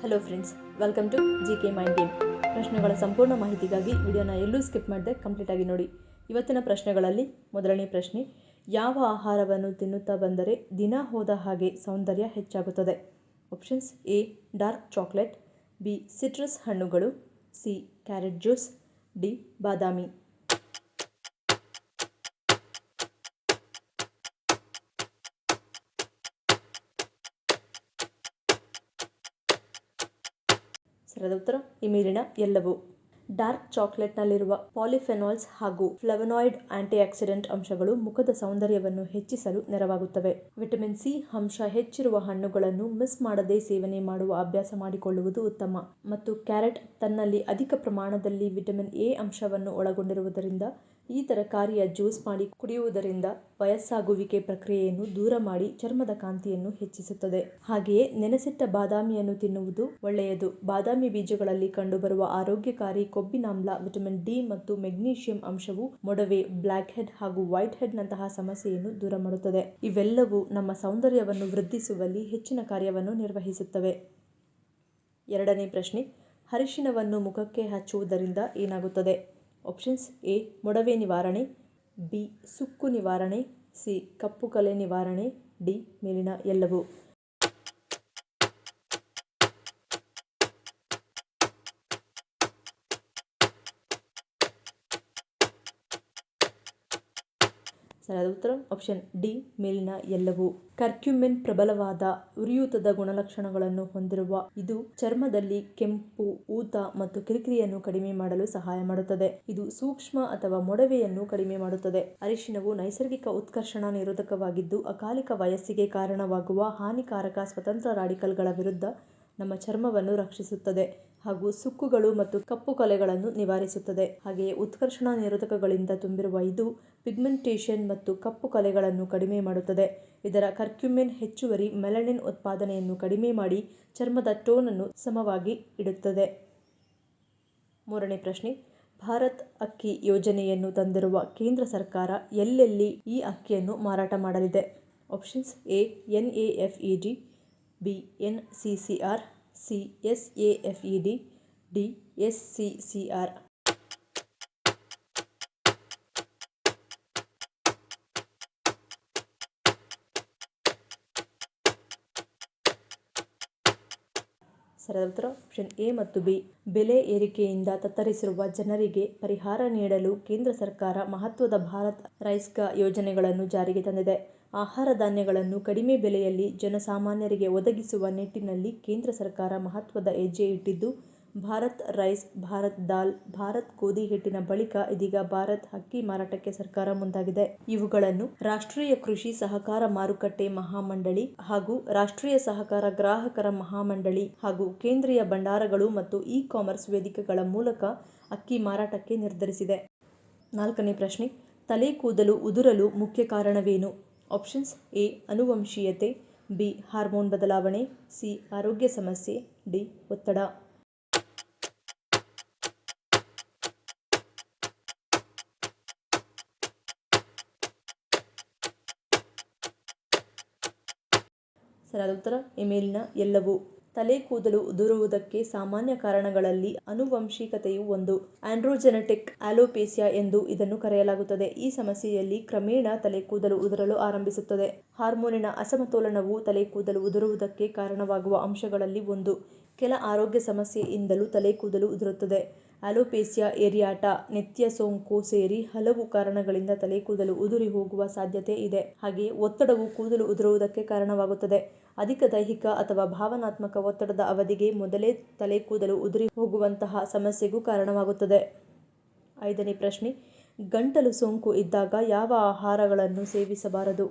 Hello friends, welcome to GK mind game. ಪ್ರಶ್ನೆಗಳ ಸಂಪೂರ್ಣ ಮಾಹಿತಿಗಾಗಿ ವಿಡಿಯೋನ ಎಲ್ಲೂ ಸ್ಕಿಪ್ ಮಾಡದೆ ಕಂಪ್ಲೀಟಾಗಿ ನೋಡಿ. ಇವತ್ತಿನ ಪ್ರಶ್ನೆಗಳಲ್ಲಿ ಮೊದಲನೇ ಪ್ರಶ್ನೆ, ಯಾವ ಆಹಾರವನ್ನು ತಿನ್ನುತ್ತಾ ಬಂದರೆ ದಿನ ಹೋದ ಹಾಗೆ ಸೌಂದರ್ಯ ಹೆಚ್ಚಾಗುತ್ತದೆ? Options: A dark chocolate, B citrus ಹಣ್ಣುಗಳು, ಸಿ ಕ್ಯಾರೆಟ್ ಜ್ಯೂಸ್, ಡಿ ಬಾದಾಮಿ. ಸರಿಯಾದ ಉತ್ತರ ಈ ಮೇಲಿನ ಎಲ್ಲವೂ. ಡಾರ್ಕ್ ಚಾಕ್ಲೇಟ್ನಲ್ಲಿರುವ ಪಾಲಿಫೆನಾಲ್ಸ್ ಹಾಗೂ ಫ್ಲವನಾಯ್ಡ್ ಆಂಟಿಆಕ್ಸಿಡೆಂಟ್ ಅಂಶಗಳು ಮುಖದ ಸೌಂದರ್ಯವನ್ನು ಹೆಚ್ಚಿಸಲು ನೆರವಾಗುತ್ತವೆ. ವಿಟಮಿನ್ ಸಿ ಅಂಶ ಹೆಚ್ಚಿರುವ ಹಣ್ಣುಗಳನ್ನು ಮಿಸ್ ಮಾಡದೆ ಸೇವನೆ ಮಾಡುವ ಅಭ್ಯಾಸ ಮಾಡಿಕೊಳ್ಳುವುದು ಉತ್ತಮ. ಮತ್ತು ಕ್ಯಾರೆಟ್ ತನ್ನಲ್ಲಿ ಅಧಿಕ ಪ್ರಮಾಣದಲ್ಲಿ ವಿಟಮಿನ್ ಎ ಅಂಶವನ್ನು ಒಳಗೊಂಡಿರುವುದರಿಂದ ಈ ತರಕಾರಿಯ ಜ್ಯೂಸ್ ಮಾಡಿ ಕುಡಿಯುವುದರಿಂದ ವಯಸ್ಸಾಗುವಿಕೆ ಪ್ರಕ್ರಿಯೆಯನ್ನು ದೂರ ಮಾಡಿ ಚರ್ಮದ ಕಾಂತಿಯನ್ನು ಹೆಚ್ಚಿಸುತ್ತದೆ. ಹಾಗೆಯೇ ನೆನೆಸಿಟ್ಟ ಬಾದಾಮಿಯನ್ನು ತಿನ್ನುವುದು ಒಳ್ಳೆಯದು. ಬಾದಾಮಿ ಬೀಜಗಳಲ್ಲಿ ಕಂಡುಬರುವ ಆರೋಗ್ಯಕಾರಿ ಕೊಬ್ಬಿನಾಮ್ಲ, ವಿಟಮಿನ್ ಡಿ ಮತ್ತು ಮೆಗ್ನೀಷಿಯಂ ಅಂಶವು ಮೊಡವೆ, ಬ್ಲ್ಯಾಕ್ ಹೆಡ್ ಹಾಗೂ ವೈಟ್ ಹೆಡ್ ನಂತಹ ಸಮಸ್ಯೆಯನ್ನು ದೂರ ಮಾಡುತ್ತದೆ. ಇವೆಲ್ಲವೂ ನಮ್ಮ ಸೌಂದರ್ಯವನ್ನು ವೃದ್ಧಿಸುವಲ್ಲಿ ಹೆಚ್ಚಿನ ಕಾರ್ಯವನ್ನು ನಿರ್ವಹಿಸುತ್ತವೆ. ಎರಡನೇ ಪ್ರಶ್ನೆ, ಅರಿಶಿನವನ್ನು ಮುಖಕ್ಕೆ ಹಚ್ಚುವುದರಿಂದ ಏನಾಗುತ್ತದೆ? ಆಪ್ಷನ್ಸ್: ಎ ಮೊಡವೆ ನಿವಾರಣೆ, ಬಿ ಸುಕ್ಕು ನಿವಾರಣೆ, ಸಿ ಕಪ್ಪು ಕಲೆ ನಿವಾರಣೆ, ಡಿ ಮೇಲಿನ ಎಲ್ಲವೂ. ಸರಿಯಾದ ಉತ್ತರ ಆಪ್ಷನ್ ಡಿ ಮೇಲಿನ ಎಲ್ಲವೂ. ಕರ್ಕ್ಯುಮಿನ್ ಪ್ರಬಲವಾದ ಉರಿಯೂತದ ಗುಣಲಕ್ಷಣಗಳನ್ನು ಹೊಂದಿರುವ ಇದು ಚರ್ಮದಲ್ಲಿ ಕೆಂಪು, ಊತ ಮತ್ತು ಕಿರಿಕಿರಿಯನ್ನು ಕಡಿಮೆ ಮಾಡಲು ಸಹಾಯ ಮಾಡುತ್ತದೆ. ಇದು ಸೂಕ್ಷ್ಮ ಅಥವಾ ಮೊಡವೆಯನ್ನು ಕಡಿಮೆ ಮಾಡುತ್ತದೆ. ಅರಿಶಿನವು ನೈಸರ್ಗಿಕ ಉತ್ಕರ್ಷಣ ನಿರೋಧಕವಾಗಿದ್ದು ಅಕಾಲಿಕ ವಯಸ್ಸಿಗೆ ಕಾರಣವಾಗುವ ಹಾನಿಕಾರಕ ಸ್ವತಂತ್ರ ರಾಡಿಕಲ್ಗಳ ವಿರುದ್ಧ ನಮ್ಮ ಚರ್ಮವನ್ನು ರಕ್ಷಿಸುತ್ತದೆ ಹಾಗೂ ಸುಕ್ಕುಗಳು ಮತ್ತು ಕಪ್ಪು ಕಲೆಗಳನ್ನು ನಿವಾರಿಸುತ್ತದೆ. ಹಾಗೆಯೇ ಉತ್ಕರ್ಷಣ ನಿರೋಧಕಗಳಿಂದ ತುಂಬಿರುವ ಇದು ಪಿಗ್ಮೆಂಟೇಷನ್ ಮತ್ತು ಕಪ್ಪು ಕಲೆಗಳನ್ನು ಕಡಿಮೆ ಮಾಡುತ್ತದೆ. ಇದರ ಕರ್ಕ್ಯುಮಿನ್ ಹೆಚ್ಚುವರಿ ಮೆಲನಿನ್ ಉತ್ಪಾದನೆಯನ್ನು ಕಡಿಮೆ ಮಾಡಿ ಚರ್ಮದ ಟೋನ್ ಅನ್ನು ಸಮವಾಗಿ ಇಡುತ್ತದೆ. ಮೂರನೇ ಪ್ರಶ್ನೆ, ಭಾರತ್ ಅಕ್ಕಿ ಯೋಜನೆಯನ್ನು ತಂದಿರುವ ಕೇಂದ್ರ ಸರ್ಕಾರ ಎಲ್ಲೆಲ್ಲಿ ಈ ಅಕ್ಕಿಯನ್ನು ಮಾರಾಟ ಮಾಡಲಿದೆ? Options: A NAFED, B NCCR, C SAFED, D SCCR. ಸರಿಯಾದ ಉತ್ತರ ಆಪ್ಷನ್ ಎ ಮತ್ತು ಬಿ. ಬೆಲೆ ಏರಿಕೆಯಿಂದ ತತ್ತರಿಸಿರುವ ಜನರಿಗೆ ಪರಿಹಾರ ನೀಡಲು ಕೇಂದ್ರ ಸರ್ಕಾರ ಮಹತ್ವದ ಭಾರತ್ ರೈಸ್ಗಾ ಯೋಜನೆಗಳನ್ನು ಜಾರಿಗೆ ತಂದಿದೆ. ಆಹಾರ ಧಾನ್ಯಗಳನ್ನು ಕಡಿಮೆ ಬೆಲೆಯಲ್ಲಿ ಜನಸಾಮಾನ್ಯರಿಗೆ ಒದಗಿಸುವ ನಿಟ್ಟಿನಲ್ಲಿ ಕೇಂದ್ರ ಸರ್ಕಾರ ಮಹತ್ವದ ಹೆಜ್ಜೆ ಇಟ್ಟಿದ್ದು, ಭಾರತ್ ರೈಸ್, ಭಾರತ್ ದಾಲ್, ಭಾರತ್ ಗೋಧಿ ಹಿಟ್ಟಿನ ಬಳಿಕ ಇದೀಗ ಭಾರತ್ ಅಕ್ಕಿ ಮಾರಾಟಕ್ಕೆ ಸರ್ಕಾರ ಮುಂದಾಗಿದೆ. ಇವುಗಳನ್ನು ರಾಷ್ಟ್ರೀಯ ಕೃಷಿ ಸಹಕಾರ ಮಾರುಕಟ್ಟೆ ಮಹಾಮಂಡಳಿ ಹಾಗೂ ರಾಷ್ಟ್ರೀಯ ಸಹಕಾರ ಗ್ರಾಹಕರ ಮಹಾಮಂಡಳಿ ಹಾಗೂ ಕೇಂದ್ರೀಯ ಭಂಡಾರಗಳು ಮತ್ತು ಇ-ಕಾಮರ್ಸ್ ವೇದಿಕೆಗಳ ಮೂಲಕ ಅಕ್ಕಿ ಮಾರಾಟಕ್ಕೆ ನಿರ್ಧರಿಸಿದೆ. ನಾಲ್ಕನೇ ಪ್ರಶ್ನೆ, ತಲೆ ಕೂದಲು ಉದುರಲು ಮುಖ್ಯ ಕಾರಣವೇನು? ಆಪ್ಷನ್ಸ್: ಎ ಅನುವಂಶೀಯತೆ, ಬಿ ಹಾರ್ಮೋನ್ ಬದಲಾವಣೆ, ಸಿ ಆರೋಗ್ಯ ಸಮಸ್ಯೆ, ಡಿ ಒತ್ತಡ. ಸರಿಯಾದ ಉತ್ತರ ಈ ಮೇಲಿನ ಎಲ್ಲವೂ. ತಲೆ ಕೂದಲು ಉದುರುವುದಕ್ಕೆ ಸಾಮಾನ್ಯ ಕಾರಣಗಳಲ್ಲಿ ಆನುವಂಶಿಕತೆಯು ಒಂದು. ಆಂಡ್ರೋಜೆನೆಟಿಕ್ ಆಲೋಪೇಸಿಯಾ ಎಂದು ಇದನ್ನು ಕರೆಯಲಾಗುತ್ತದೆ. ಈ ಸಮಸ್ಯೆಯಲ್ಲಿ ಕ್ರಮೇಣ ತಲೆ ಕೂದಲು ಉದುರಲು ಆರಂಭಿಸುತ್ತದೆ. ಹಾರ್ಮೋನಿನ ಅಸಮತೋಲನವು ತಲೆ ಕೂದಲು ಉದುರುವುದಕ್ಕೆ ಕಾರಣವಾಗುವ ಅಂಶಗಳಲ್ಲಿ ಒಂದು. ಕೆಲ ಆರೋಗ್ಯ ಸಮಸ್ಯೆಯಿಂದಲೂ ತಲೆ ಕೂದಲು ಉದುರುತ್ತದೆ. ಆಲೋಪೇಸಿಯಾ ಏರಿಯಾಟಾ, ನಿತ್ಯ ಸೋಂಕು ಸೇರಿ ಹಲವು ಕಾರಣಗಳಿಂದ ತಲೆ ಕೂದಲು ಉದುರಿ ಹೋಗುವ ಸಾಧ್ಯತೆ ಇದೆ. ಹಾಗೆಯೇ ಒತ್ತಡವು ಕೂದಲು ಉದುರುವುದಕ್ಕೆ ಕಾರಣವಾಗುತ್ತದೆ. ಅಧಿಕ ದೈಹಿಕ ಅಥವಾ ಭಾವನಾತ್ಮಕ ಒತ್ತಡದ ಅವಧಿಗೆ ಮೊದಲೇ ತಲೆ ಕೂದಲು ಉದುರಿ ಹೋಗುವಂತಹ ಸಮಸ್ಯೆಗೂ ಕಾರಣವಾಗುತ್ತದೆ. ಐದನೇ ಪ್ರಶ್ನೆ, ಗಂಟಲು ಸೋಂಕು ಇದ್ದಾಗ ಯಾವ ಆಹಾರಗಳನ್ನು ಸೇವಿಸಬಾರದು?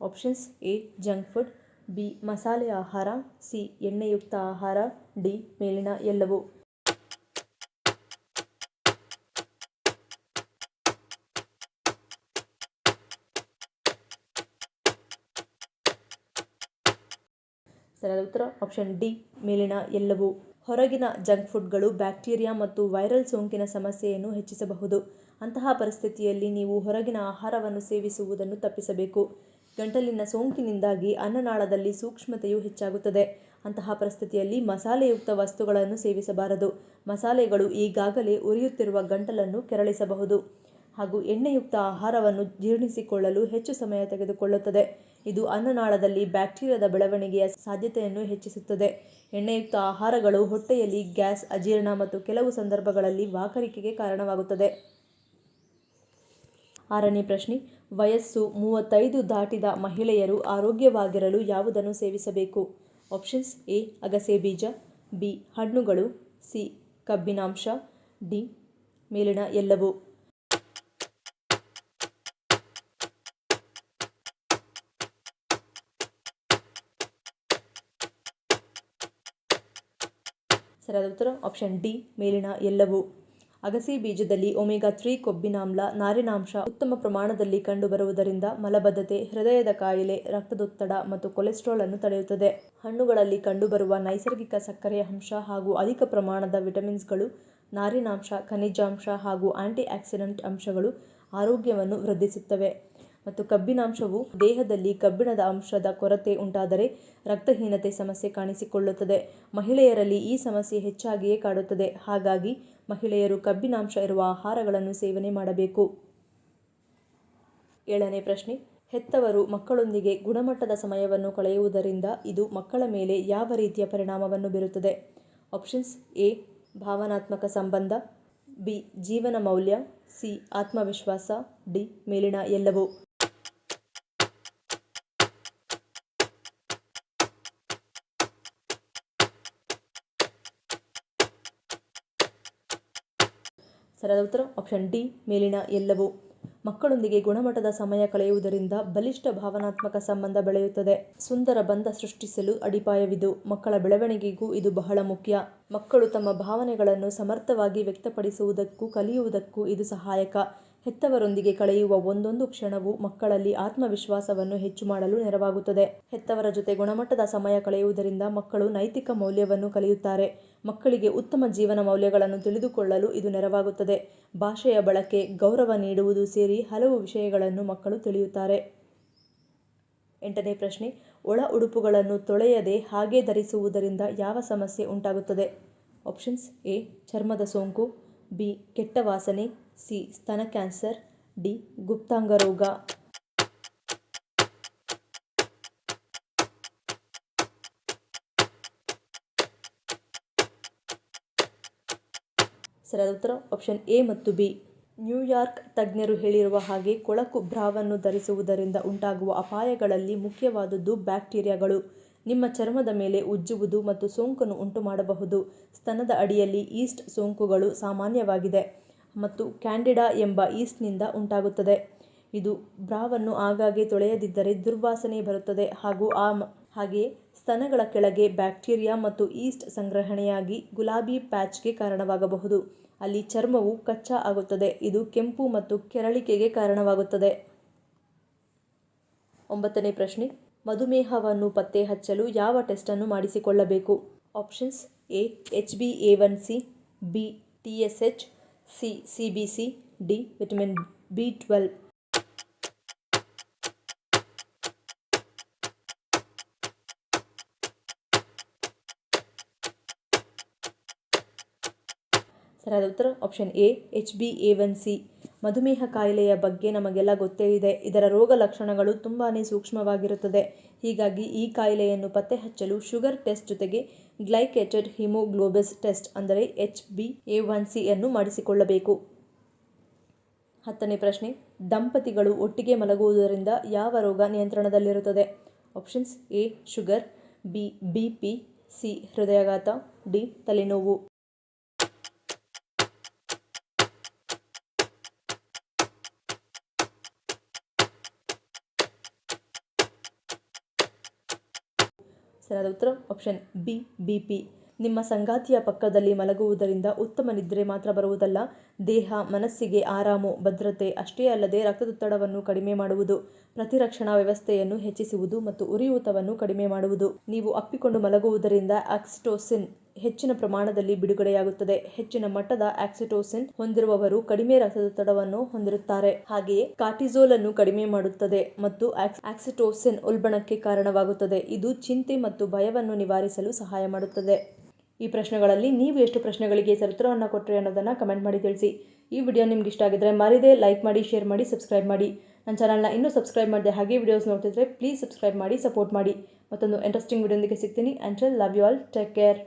Options: A junk food, B ಮಸಾಲೆ ಆಹಾರ, ಸಿ ಎಣ್ಣೆಯುಕ್ತ ಆಹಾರ, ಡಿ ಮೇಲಿನ ಎಲ್ಲವೂ. ಸರಿಯಾದ ಉತ್ತರ ಆಪ್ಷನ್ ಡಿ ಮೇಲಿನ ಎಲ್ಲವೂ. ಹೊರಗಿನ ಜಂಕ್ ಫುಡ್ಗಳು ಬ್ಯಾಕ್ಟೀರಿಯಾ ಮತ್ತು ವೈರಲ್ ಸೋಂಕಿನ ಸಮಸ್ಯೆಯನ್ನು ಹೆಚ್ಚಿಸಬಹುದು. ಅಂತಹ ಪರಿಸ್ಥಿತಿಯಲ್ಲಿ ನೀವು ಹೊರಗಿನ ಆಹಾರವನ್ನು ಸೇವಿಸುವುದನ್ನು ತಪ್ಪಿಸಬೇಕು. ಗಂಟಲಿನ ಸೋಂಕಿನಿಂದಾಗಿ ಅನ್ನನಾಳದಲ್ಲಿ ಸೂಕ್ಷ್ಮತೆಯು ಹೆಚ್ಚಾಗುತ್ತದೆ. ಅಂತಹ ಪರಿಸ್ಥಿತಿಯಲ್ಲಿ ಮಸಾಲೆಯುಕ್ತ ವಸ್ತುಗಳನ್ನು ಸೇವಿಸಬಾರದು. ಮಸಾಲೆಗಳು ಈಗಾಗಲೇ ಉರಿಯುತ್ತಿರುವ ಗಂಟಲನ್ನು ಕೆರಳಿಸಬಹುದು ಹಾಗೂ ಎಣ್ಣೆಯುಕ್ತ ಆಹಾರವನ್ನು ಜೀರ್ಣಿಸಿಕೊಳ್ಳಲು ಹೆಚ್ಚು ಸಮಯ ತೆಗೆದುಕೊಳ್ಳುತ್ತದೆ. ಇದು ಅನ್ನನಾಳದಲ್ಲಿ ಬ್ಯಾಕ್ಟೀರಿಯಾದ ಬೆಳವಣಿಗೆಯ ಸಾಧ್ಯತೆಯನ್ನು ಹೆಚ್ಚಿಸುತ್ತದೆ. ಎಣ್ಣೆಯುಕ್ತ ಆಹಾರಗಳು ಹೊಟ್ಟೆಯಲ್ಲಿ ಗ್ಯಾಸ್, ಅಜೀರ್ಣ ಮತ್ತು ಕೆಲವು ಸಂದರ್ಭಗಳಲ್ಲಿ ವಾಕರಿಕೆಗೆ ಕಾರಣವಾಗುತ್ತದೆ. 6ನೇ ಪ್ರಶ್ನೆ, ವಯಸ್ಸು 35 ದಾಟಿದ ಮಹಿಳೆಯರು ಆರೋಗ್ಯವಾಗಿರಲು ಯಾವುದನ್ನು ಸೇವಿಸಬೇಕು? Options: A. ಅಗಸೆ ಬೀಜ, ಬಿ. ಹಣ್ಣುಗಳು, ಸಿ. ಕಬ್ಬಿನಾಂಶ, ಡಿ. ಮೇಲಿನ ಎಲ್ಲವೂ. ಸರಿಯಾದ ಉತ್ತರ ಆಪ್ಷನ್ ಡಿ, ಮೇಲಿನ ಎಲ್ಲವೂ. ಅಗಸೆ ಬೀಜದಲ್ಲಿ ಒಮೆಗಾ 3 ಕೊಬ್ಬಿನಾಮ್ಲ, ನಾರಿನಾಂಶ ಉತ್ತಮ ಪ್ರಮಾಣದಲ್ಲಿ ಕಂಡುಬರುವುದರಿಂದ ಮಲಬದ್ಧತೆ, ಹೃದಯದ ಕಾಯಿಲೆ, ರಕ್ತದೊತ್ತಡ ಮತ್ತು ಕೊಲೆಸ್ಟ್ರಾಲ್ ಅನ್ನು ತಡೆಯುತ್ತದೆ. ಹಣ್ಣುಗಳಲ್ಲಿ ಕಂಡುಬರುವ ನೈಸರ್ಗಿಕ ಸಕ್ಕರೆಯ ಅಂಶ ಹಾಗೂ ಅಧಿಕ ಪ್ರಮಾಣದ ವಿಟಮಿನ್ಸ್ಗಳು, ನಾರಿನಾಂಶ, ಖನಿಜಾಂಶ ಹಾಗೂ ಆಂಟಿ ಆಕ್ಸಿಡೆಂಟ್ ಅಂಶಗಳು ಆರೋಗ್ಯವನ್ನು ವೃದ್ಧಿಸುತ್ತವೆ. ಮತ್ತು ಕಬ್ಬಿನಾಂಶವು ದೇಹದಲ್ಲಿ ಕಬ್ಬಿಣದ ಅಂಶದ ಕೊರತೆ ಉಂಟಾದರೆ ರಕ್ತಹೀನತೆ ಸಮಸ್ಯೆ ಕಾಣಿಸಿಕೊಳ್ಳುತ್ತದೆ. ಮಹಿಳೆಯರಲ್ಲಿ ಈ ಸಮಸ್ಯೆ ಹೆಚ್ಚಾಗಿಯೇ ಕಾಡುತ್ತದೆ. ಹಾಗಾಗಿ ಮಹಿಳೆಯರು ಕಬ್ಬಿನಾಂಶ ಇರುವ ಆಹಾರಗಳನ್ನು ಸೇವನೆ ಮಾಡಬೇಕು. 7ನೇ ಪ್ರಶ್ನೆ, ಹೆತ್ತವರು ಮಕ್ಕಳೊಂದಿಗೆ ಗುಣಮಟ್ಟದ ಸಮಯವನ್ನು ಕಳೆಯುವುದರಿಂದ ಇದು ಮಕ್ಕಳ ಮೇಲೆ ಯಾವ ರೀತಿಯ ಪರಿಣಾಮವನ್ನು ಬೀರುತ್ತದೆ? Options: A. ಭಾವನಾತ್ಮಕ ಸಂಬಂಧ, ಬಿ. ಜೀವನ ಮೌಲ್ಯ, ಸಿ. ಆತ್ಮವಿಶ್ವಾಸ, ಡಿ. ಮೇಲಿನ ಎಲ್ಲವೂ. ಸರಿಯಾದ ಉತ್ತರ ಆಪ್ಷನ್ ಡಿ, ಮೇಲಿನ ಎಲ್ಲವೂ. ಮಕ್ಕಳೊಂದಿಗೆ ಗುಣಮಟ್ಟದ ಸಮಯ ಕಳೆಯುವುದರಿಂದ ಬಲಿಷ್ಠ ಭಾವನಾತ್ಮಕ ಸಂಬಂಧ ಬೆಳೆಯುತ್ತದೆ. ಸುಂದರ ಬಂಧ ಸೃಷ್ಟಿಸಲು ಅಡಿಪಾಯವಿದು. ಮಕ್ಕಳ ಬೆಳವಣಿಗೆಗೂ ಇದು ಬಹಳ ಮುಖ್ಯ. ಮಕ್ಕಳು ತಮ್ಮ ಭಾವನೆಗಳನ್ನು ಸಮರ್ಥವಾಗಿ ವ್ಯಕ್ತಪಡಿಸುವುದಕ್ಕೂ ಕಲಿಯುವುದಕ್ಕೂ ಇದು ಸಹಾಯಕ. ಹೆತ್ತವರೊಂದಿಗೆ ಕಳೆಯುವ ಒಂದೊಂದು ಕ್ಷಣವೂ ಮಕ್ಕಳಲ್ಲಿ ಆತ್ಮವಿಶ್ವಾಸವನ್ನು ಹೆಚ್ಚು ಮಾಡಲು ನೆರವಾಗುತ್ತದೆ. ಹೆತ್ತವರ ಜೊತೆ ಗುಣಮಟ್ಟದ ಸಮಯ ಕಳೆಯುವುದರಿಂದ ಮಕ್ಕಳು ನೈತಿಕ ಮೌಲ್ಯವನ್ನು ಕಲಿಯುತ್ತಾರೆ. ಮಕ್ಕಳಿಗೆ ಉತ್ತಮ ಜೀವನ ಮೌಲ್ಯಗಳನ್ನು ತಿಳಿದುಕೊಳ್ಳಲು ಇದು ನೆರವಾಗುತ್ತದೆ. ಭಾಷೆಯ ಬಳಕೆ, ಗೌರವ ನೀಡುವುದು ಸೇರಿ ಹಲವು ವಿಷಯಗಳನ್ನು ಮಕ್ಕಳು ತಿಳಿಯುತ್ತಾರೆ. 8ನೇ ಪ್ರಶ್ನೆ, ಒಳ ಉಡುಪುಗಳನ್ನು ತೊಳೆಯದೆ ಹಾಗೆ ಧರಿಸುವುದರಿಂದ ಯಾವ ಸಮಸ್ಯೆ ಉಂಟಾಗುತ್ತದೆ? Options: A. ಚರ್ಮದ ಸೋಂಕು, ಬಿ. ಕೆಟ್ಟ ವಾಸನೆ, ಸಿ. ಸ್ತನ ಕ್ಯಾನ್ಸರ್, ಡಿ. ಗುಪ್ತಾಂಗ ರೋಗ. ಸರಿಯಾದ ಉತ್ತರ ಆಪ್ಷನ್ ಎ ಮತ್ತು ಬಿ. ನ್ಯೂಯಾರ್ಕ್ ತಜ್ಞರು ಹೇಳಿರುವ ಹಾಗೆ ಕೊಳಕು ಬ್ರಾವನ್ನು ಧರಿಸುವುದರಿಂದ ಉಂಟಾಗುವ ಅಪಾಯಗಳಲ್ಲಿ ಮುಖ್ಯವಾದುದು ಬ್ಯಾಕ್ಟೀರಿಯಾಗಳು. ನಿಮ್ಮ ಚರ್ಮದ ಮೇಲೆ ಉಜ್ಜುವುದು ಮತ್ತು ಸೋಂಕನ್ನು ಉಂಟುಮಾಡಬಹುದು. ಸ್ತನದ ಅಡಿಯಲ್ಲಿ ಈಸ್ಟ್ ಸೋಂಕುಗಳು ಸಾಮಾನ್ಯವಾಗಿದೆ ಮತ್ತು ಕ್ಯಾಂಡಿಡಾ ಎಂಬ ಈಸ್ಟ್ನಿಂದ ಉಂಟಾಗುತ್ತದೆ. ಇದು ಬ್ರಾವನ್ನು ಆಗಾಗ್ಗೆ ತೊಳೆಯದಿದ್ದರೆ ದುರ್ವಾಸನೆ ಬರುತ್ತದೆ ಹಾಗೆಯೇ ಸ್ತನಗಳ ಕೆಳಗೆ ಬ್ಯಾಕ್ಟೀರಿಯಾ ಮತ್ತು ಈಸ್ಟ್ ಸಂಗ್ರಹಣೆಯಾಗಿ ಗುಲಾಬಿ ಪ್ಯಾಚ್ಗೆ ಕಾರಣವಾಗಬಹುದು. ಅಲ್ಲಿ ಚರ್ಮವು ಕಚ್ಚಾ ಆಗುತ್ತದೆ. ಇದು ಕೆಂಪು ಮತ್ತು ಕೆರಳಿಕೆಗೆ ಕಾರಣವಾಗುತ್ತದೆ. 9ನೇ ಪ್ರಶ್ನೆ, ಮಧುಮೇಹವನ್ನು ಪತ್ತೆ ಹಚ್ಚಲು ಯಾವ ಟೆಸ್ಟ್ ಅನ್ನು ಮಾಡಿಸಿಕೊಳ್ಳಬೇಕು? Options: A. HbA1c, B. TSH, C. CBC, D. Vitamin B12. ಸರಿಯಾದ ಉತ್ತರ ಆಪ್ಷನ್ ಎ. HbA1c. ಮಧುಮೇಹ ಕಾಯಿಲೆಯ ಬಗ್ಗೆ ನಮಗೆಲ್ಲ ಗೊತ್ತೇ ಇದೆ. ಇದರ ರೋಗ ಲಕ್ಷಣಗಳು ತುಂಬಾನೇ ಸೂಕ್ಷ್ಮವಾಗಿರುತ್ತದೆ. ಹೀಗಾಗಿ ಈ ಕಾಯಿಲೆಯನ್ನು ಪತ್ತೆ ಹಚ್ಚಲು ಶುಗರ್ ಟೆಸ್ಟ್ ಜೊತೆಗೆ ಗ್ಲೈಕೇಟೆಡ್ ಹಿಮೋಗ್ಲೋಬಿಸ್ ಟೆಸ್ಟ್ ಅಂದರೆ HbA1c ಯನ್ನು ಮಾಡಿಸಿಕೊಳ್ಳಬೇಕು. 10ನೇ ಪ್ರಶ್ನೆ, ದಂಪತಿಗಳು ಒಟ್ಟಿಗೆ ಮಲಗುವುದರಿಂದ ಯಾವ ರೋಗ ನಿಯಂತ್ರಣದಲ್ಲಿರುತ್ತದೆ? Options: A. Sugar, B. BP, C. ಹೃದಯಾಘಾತ, ಡಿ. ತಲೆನೋವು. ಸರಿಯಾದ ಉತ್ತರ ಆಪ್ಷನ್ ಬಿ. BP. ನಿಮ್ಮ ಸಂಗಾತಿಯ ಪಕ್ಕದಲ್ಲಿ ಮಲಗುವುದರಿಂದ ಉತ್ತಮ ನಿದ್ರೆ ಮಾತ್ರ ಬರುವುದಲ್ಲ, ದೇಹ ಮನಸ್ಸಿಗೆ ಆರಾಮು, ಭದ್ರತೆ ಅಷ್ಟೇ ಅಲ್ಲದೆ ರಕ್ತದೊತ್ತಡವನ್ನು ಕಡಿಮೆ ಮಾಡುವುದು, ಪ್ರತಿರಕ್ಷಣಾ ವ್ಯವಸ್ಥೆಯನ್ನು ಹೆಚ್ಚಿಸುವುದು ಮತ್ತು ಉರಿಯೂತವನ್ನು ಕಡಿಮೆ ಮಾಡುವುದು. ನೀವು ಅಪ್ಪಿಕೊಂಡು ಮಲಗುವುದರಿಂದ ಆಕ್ಸಿಟೋಸಿನ್ ಹೆಚ್ಚಿನ ಪ್ರಮಾಣದಲ್ಲಿ ಬಿಡುಗಡೆಯಾಗುತ್ತದೆ. ಹೆಚ್ಚಿನ ಮಟ್ಟದ ಆಕ್ಸಿಟೋಸಿನ್ ಹೊಂದಿರುವವರು ಕಡಿಮೆ ರಕ್ತದೊತ್ತಡವನ್ನು ಹೊಂದಿರುತ್ತಾರೆ. ಹಾಗೆಯೇ ಕಾರ್ಟಿಸೋಲ್ ಅನ್ನು ಕಡಿಮೆ ಮಾಡುತ್ತದೆ ಮತ್ತು ಆಕ್ಸಿಟೋಸಿನ್ ಉಲ್ಬಣಕ್ಕೆ ಕಾರಣವಾಗುತ್ತದೆ. ಇದು ಚಿಂತೆ ಮತ್ತು ಭಯವನ್ನು ನಿವಾರಿಸಲು ಸಹಾಯ ಮಾಡುತ್ತದೆ. ಈ ಪ್ರಶ್ನೆಗಳಲ್ಲಿ ನೀವು ಎಷ್ಟು ಪ್ರಶ್ನೆಗಳಿಗೆ ಉತ್ತರವನ್ನು ಕೊಟ್ಟರೆ ಅನ್ನೋದನ್ನು ಕಮೆಂಟ್ ಮಾಡಿ ತಿಳಿಸಿ. ಈ ವಿಡಿಯೋ ನಿಮ್ಗೆ ಇಷ್ಟ ಆಗಿದ್ರೆ ಮರಿದೇ ಲೈಕ್ ಮಾಡಿ, ಶೇರ್ ಮಾಡಿ, ಸಬ್ಸ್ಕ್ರೈಬ್ ಮಾಡಿ. ನನ್ನ ಚಾನಲ್ನ ಇನ್ನೂ ಸಬ್ಸ್ಕ್ರೈಬ್ ಮಾಡಿದೆ ಹಾಗೆ ವಿಡಿಯೋಸ್ ನೋಡ್ತಿದ್ರೆ ಪ್ಲೀಸ್ ಸಬ್ಸ್ಕ್ರೈಬ್ ಮಾಡಿ, ಸಪೋರ್ಟ್ ಮಾಡಿ. ಮತ್ತೊಂದು ಇಂಟ್ರೆಸ್ಟಿಂಗ್ ವಿಡಿಯೋದೊಂದಿಗೆ ಸಿಗ್ತೀನಿ. Until love you all, take care.